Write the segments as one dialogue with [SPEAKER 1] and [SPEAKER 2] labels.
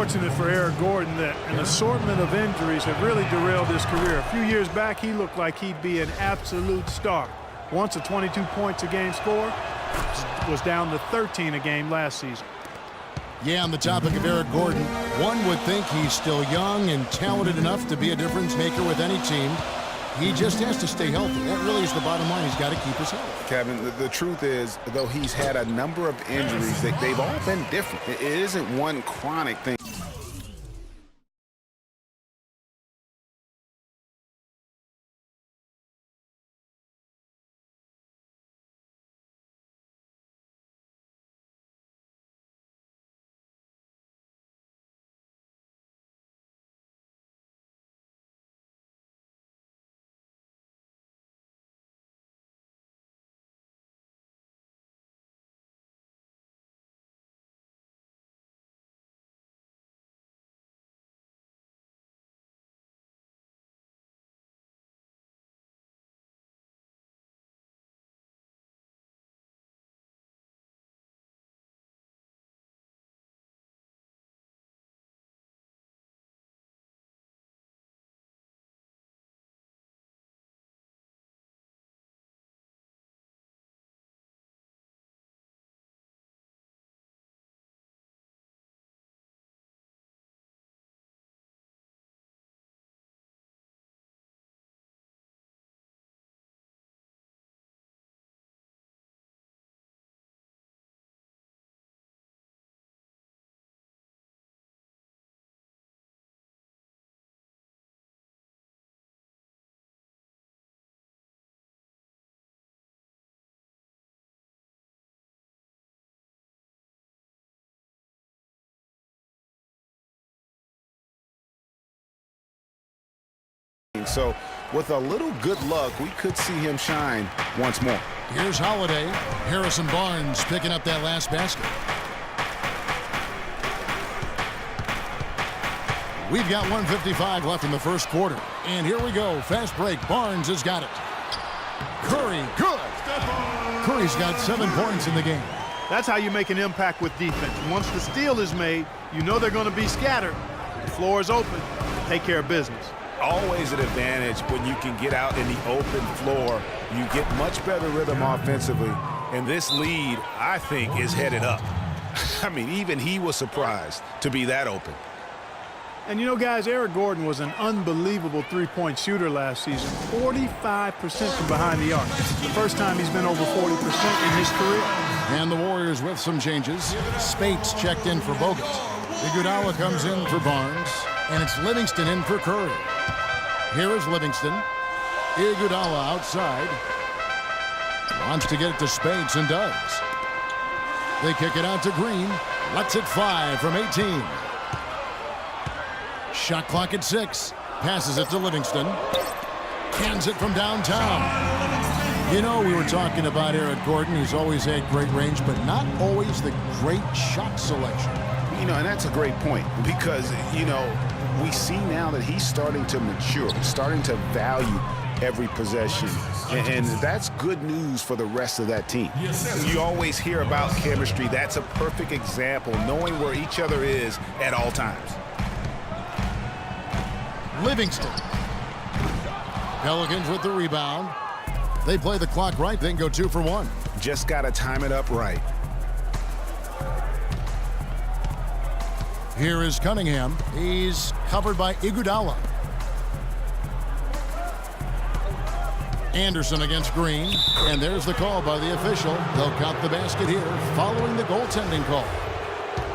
[SPEAKER 1] unfortunate for Eric Gordon that an assortment of injuries have really derailed his career. A few years back, he looked like he'd be an absolute star. Once a 22 points a game score, was down to 13 a game last season.
[SPEAKER 2] Yeah, on the topic of Eric Gordon, one would think he's still young and talented enough to be a difference maker with any team. He just has to stay healthy. That really is the bottom line. He's got to keep his health.
[SPEAKER 3] Kevin, the truth is, though he's had a number of injuries, they've all been different. It isn't one chronic thing. So with a little good luck, we could see him shine once more.
[SPEAKER 2] Here's Holiday. Harrison Barnes picking up that last basket. We've got 1:55 left in the first quarter. And here we go. Fast break. Barnes has got it. Curry, good. Curry's got 7 points in the game.
[SPEAKER 1] That's how you make an impact with defense. Once the steal is made, you know they're going to be scattered. The floor is open. Take care of business.
[SPEAKER 3] Always an advantage when you can get out in the open floor. You get much better rhythm offensively. And this lead, I think, is headed up. I mean, even he was surprised to be that open.
[SPEAKER 1] And you know, guys, Eric Gordon was an unbelievable three-point shooter last season. 45% from behind the arc. The first time he's been over 40% in his career.
[SPEAKER 2] And the Warriors with some changes. Spates checked in for Bogut. Iguodala comes in for Barnes. And it's Livingston in for Curry. Here is Livingston. Iguodala outside. Wants to get it to Spates and does. They kick it out to Green. Lets it fly from 18. Shot clock at 6. Passes it to Livingston. Cans it from downtown. You know, we were talking about Eric Gordon, who's always had great range, but not always the great shot selection.
[SPEAKER 3] You know, and that's a great point because, you know, we see now that he's starting to mature, starting to value every possession. And that's good news for the rest of that team. You always hear about chemistry. That's a perfect example, knowing where each other is at all times.
[SPEAKER 2] Livingston. Pelicans with the rebound. They play the clock right, then go 2 for 1.
[SPEAKER 3] Just got to time it up right.
[SPEAKER 2] Here is Cunningham. He's covered by Iguodala. Anderson against Green. And there's the call by the official. They'll count the basket here following the goaltending call.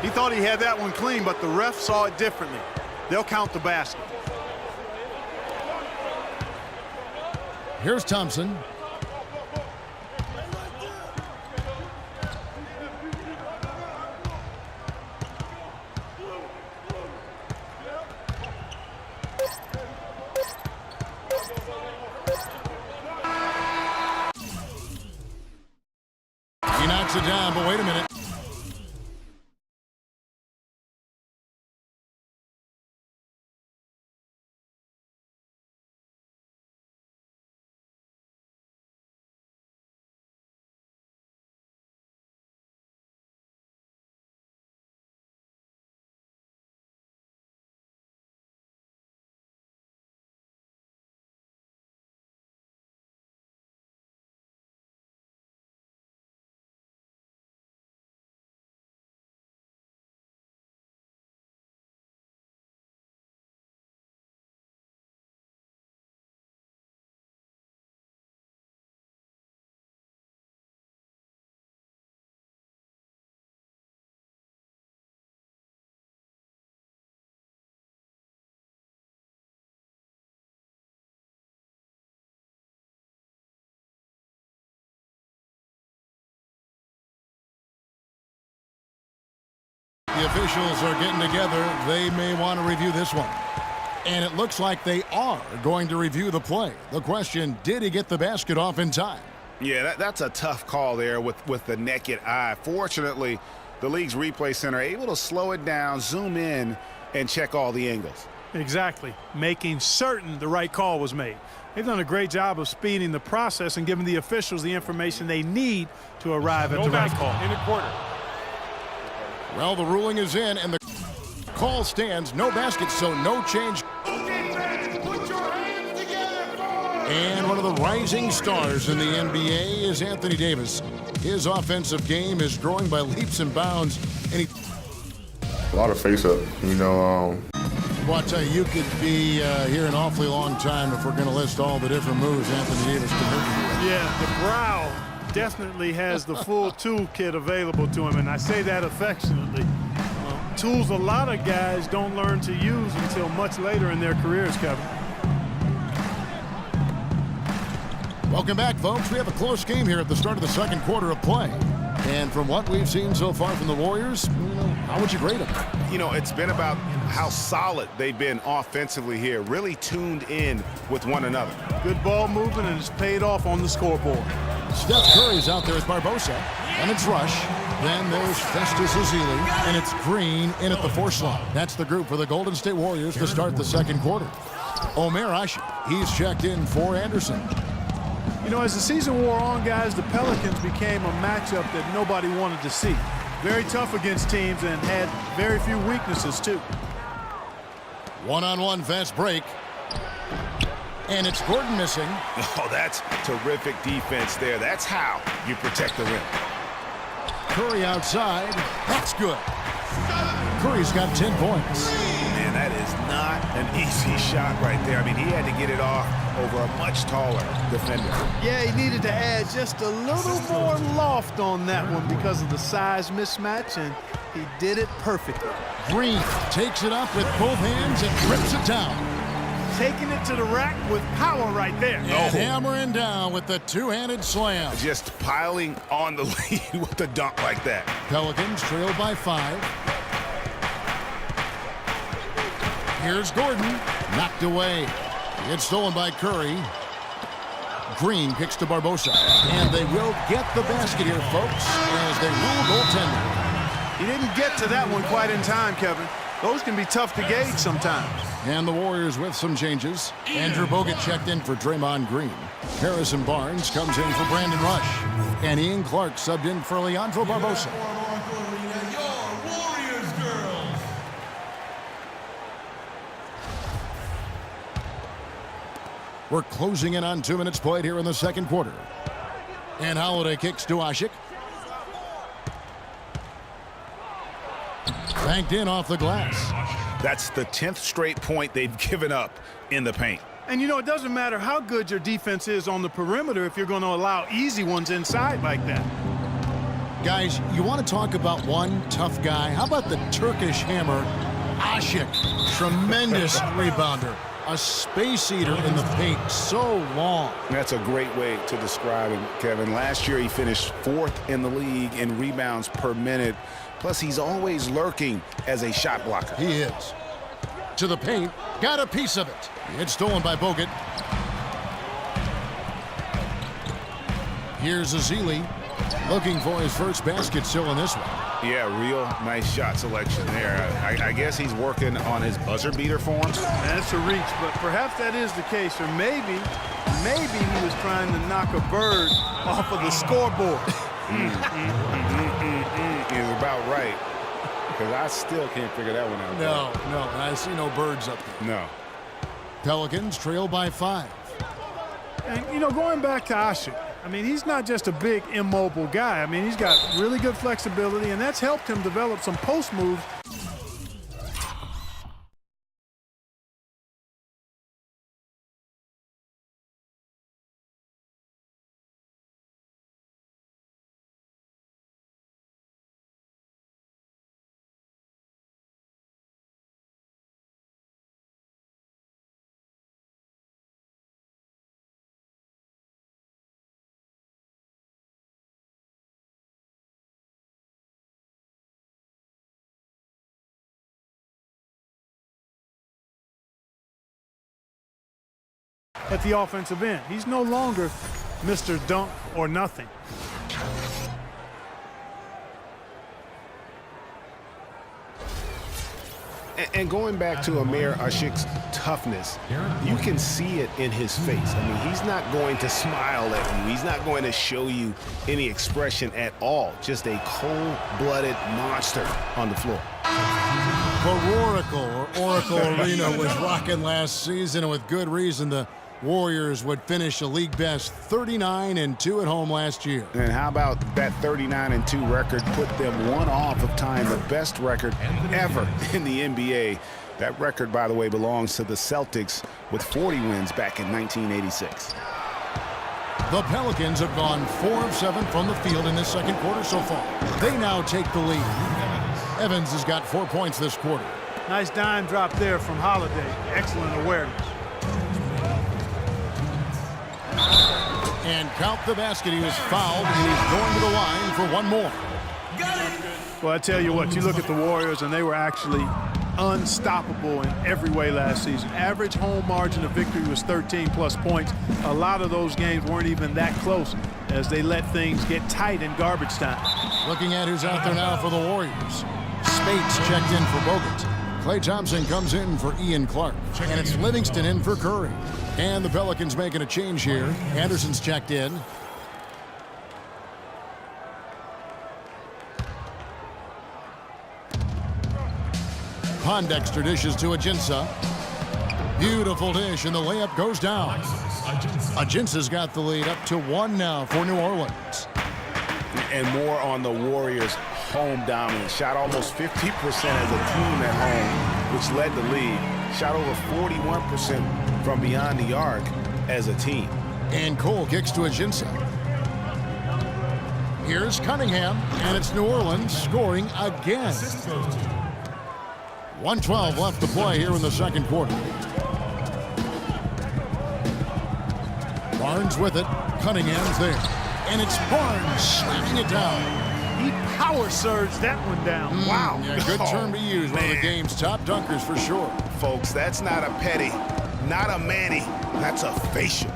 [SPEAKER 1] He thought he had that one clean, but the ref saw it differently. They'll count the basket.
[SPEAKER 2] Here's Thompson. He knocks it down, but wait a minute. The officials are getting together. They may want to review this one. And it looks like they are going to review the play. The question, did he get the basket off in time?
[SPEAKER 3] Yeah, that's a tough call there with the naked eye. Fortunately, the league's replay center able to slow it down, zoom in, and check all the angles.
[SPEAKER 1] Exactly. Making certain the right call was made. They've done a great job of speeding the process and giving the officials the information they need to arrive at the right call.
[SPEAKER 4] In the quarter.
[SPEAKER 2] Well, the ruling is in, and the call stands. No basket, so no change. And one of the rising stars in the NBA is Anthony Davis. His offensive game is growing by leaps and bounds. And
[SPEAKER 5] A lot of face-up, you know.
[SPEAKER 2] Well, I'll tell you, you could be here an awfully long time if we're going to list all the different moves Anthony Davis can do.
[SPEAKER 1] Yeah, the brow definitely has the full toolkit available to him, and I say that affectionately. Tools a lot of guys don't learn to use until much later in their careers, Kevin.
[SPEAKER 2] Welcome back, folks. We have a close game here at the start of the second quarter of play. And from what we've seen so far from the Warriors, how would you grade them?
[SPEAKER 3] You know, it's been about how solid they've been offensively here, really tuned in with one another.
[SPEAKER 1] Good ball movement, and it's paid off on the scoreboard.
[SPEAKER 2] Steph Curry's out there as Barbosa, and it's Rush. Then there's Festus Ezeli, and it's Green in at the 4 slot. That's the group for the Golden State Warriors to start the second quarter. Omer Asher, he's checked in for Anderson.
[SPEAKER 1] You know, as the season wore on, guys, the Pelicans became a matchup that nobody wanted to see. Very tough against teams and had very few weaknesses, too.
[SPEAKER 2] One-on-one fast break. And it's Gordon missing.
[SPEAKER 3] Oh, that's terrific defense there. That's how you protect the rim.
[SPEAKER 2] Curry outside. That's good. Curry's got 10 points.
[SPEAKER 3] Man, that is not an easy shot right there. I mean, he had to get it off over a much taller defender.
[SPEAKER 1] Yeah, he needed to add just a little more loft on that one because of the size mismatch, and he did it perfectly.
[SPEAKER 2] Green takes it up with both hands and rips it down.
[SPEAKER 1] Taking it to the rack with power right there.
[SPEAKER 2] And hammering down with the two-handed slam.
[SPEAKER 3] Just piling on the lead with a dunk like that.
[SPEAKER 2] Pelicans trail by 5. Here's Gordon. Knocked away. It's stolen by Curry. Green kicks to Barbosa. And they will get the basket here, folks, as they rule goaltending.
[SPEAKER 1] He didn't get to that one quite in time, Kevin. Those can be tough to gauge sometimes.
[SPEAKER 2] And the Warriors with some changes. Andrew Bogut checked in for Draymond Green. Harrison Barnes comes in for Brandon Rush. And Ian Clark subbed in for Leandro Barbosa. We're closing in on 2 minutes played here in the second quarter. And Holiday kicks to Asik. Banked in off the glass.
[SPEAKER 3] That's the 10th straight point they've given up in the paint.
[SPEAKER 1] And, you know, it doesn't matter how good your defense is on the perimeter if you're going to allow easy ones inside like that.
[SPEAKER 2] Guys, you want to talk about one tough guy? How about the Turkish hammer, Asik? Tremendous rebounder. A space eater in the paint, so long.
[SPEAKER 3] That's a great way to describe him, Kevin. Last year he finished 4th in the league in rebounds per minute. Plus, he's always lurking as a shot blocker.
[SPEAKER 2] He is. To the paint, got a piece of it. It's stolen by Bogut. Here's Ezeli, looking for his first basket still in this one.
[SPEAKER 3] Yeah, real nice shot selection there. I guess he's working on his buzzer beater form.
[SPEAKER 1] That's a reach, but perhaps that is the case. Or maybe he was trying to knock a bird off of the scoreboard.
[SPEAKER 3] He's about right. Because I still can't figure that one out.
[SPEAKER 2] No, I see no birds up there.
[SPEAKER 3] No.
[SPEAKER 2] Pelicans trail by 5.
[SPEAKER 1] And, you know, going back to Asik, I mean, he's not just a big, immobile guy. I mean, he's got really good flexibility, and that's helped him develop some post moves at the offensive end. He's no longer Mr. Dunk or nothing.
[SPEAKER 3] And going back to Amir Ashik's toughness, you can see it in his face. I mean, he's not going to smile at you. He's not going to show you any expression at all. Just a cold-blooded monster on the floor.
[SPEAKER 2] The Oracle Arena was rocking last season, and with good reason. The Warriors would finish a league best 39-2 at home last year.
[SPEAKER 3] And how about that 39-2 record put them one off of tying the best record ever in the NBA. That record, by the way, belongs to the Celtics with 40 wins back in 1986.
[SPEAKER 2] The Pelicans have gone 4 of 7 from the field in this second quarter so far. They now take the lead. Evans has got 4 points this quarter.
[SPEAKER 1] Nice dime drop there from Holiday. Excellent awareness.
[SPEAKER 2] And count the basket. He was fouled, and he's going to the line for one more.
[SPEAKER 1] Well, I tell you what, you look at the Warriors, and they were actually unstoppable in every way last season. Average home margin of victory was 13-plus points. A lot of those games weren't even that close as they let things get tight in garbage time.
[SPEAKER 2] Looking at who's out there now for the Warriors. Spates checked in for Bogut. Klay Thompson comes in for Ian Clark. And it's Livingston in for Curry. And the Pelicans making a change here. Anderson's checked in. Pondexter dishes to Ajinça. Beautiful dish, and the layup goes down. Ajinça's got the lead up to 1 now for New Orleans.
[SPEAKER 3] And more on the Warriors' home dominance. Shot almost 50% as a team at home, which led the league. Shot over 41% from beyond the arc as a team.
[SPEAKER 2] And Cole kicks to Ajinça. Here's Cunningham, and it's New Orleans scoring again. 1:12 left to play here in the second quarter. Barnes with it. Cunningham's there. And it's Barnes slamming it down.
[SPEAKER 1] He power surged that one down. Wow.
[SPEAKER 2] Yeah, good term to use. One of the game's top dunkers for sure.
[SPEAKER 3] Folks, that's not a petty, not a Manny. That's a facial.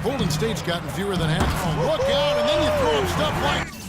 [SPEAKER 2] Golden State's gotten fewer than half. Oh, look out, and then you throw him stuff like